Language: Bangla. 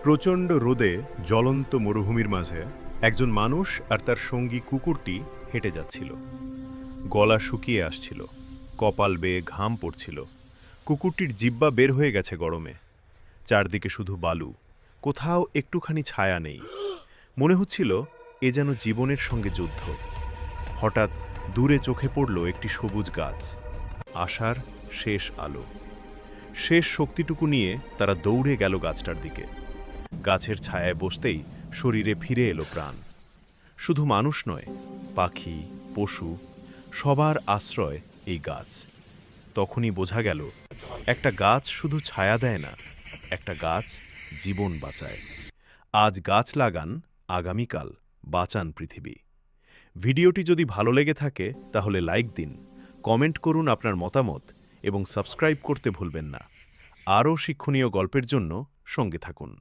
প্রচণ্ড রোদে জ্বলন্ত মরুভূমির মাঝে একজন মানুষ আর তার সঙ্গী কুকুরটি হেঁটে যাচ্ছিল। গলা শুকিয়ে আসছিল, কপাল বেয়ে ঘাম পড়ছিল। কুকুরটির জিহ্বা বের হয়ে গেছে গরমে। চারদিকে শুধু বালু, কোথাও একটুখানি ছায়া নেই। মনে হচ্ছিল এ যেন জীবনের সঙ্গে যুদ্ধ। হঠাৎ দূরে চোখে পড়ল একটি সবুজ গাছ। আশার শেষ আলো। শেষ শক্তিটুকু নিয়ে তারা দৌড়ে গেল গাছটার দিকে। গাছের ছায়ায় বসতেই শরীরে ফিরে এলো প্রাণ। শুধু মানুষ নয়, পাখি, পশু, সবার আশ্রয় এই গাছ। তখনই বোঝা গেল, একটা গাছ শুধু ছায়া দেয় না, একটা গাছ জীবন বাঁচায়। আজ গাছ লাগান, আগামীকাল বাঁচান পৃথিবী। ভিডিওটি যদি ভালো লেগে থাকে তাহলে লাইক দিন, কমেন্ট করুন আপনার মতামত এবং সাবস্ক্রাইব করতে ভুলবেন না। আরও শিক্ষণীয় গল্পের জন্য সঙ্গে থাকুন।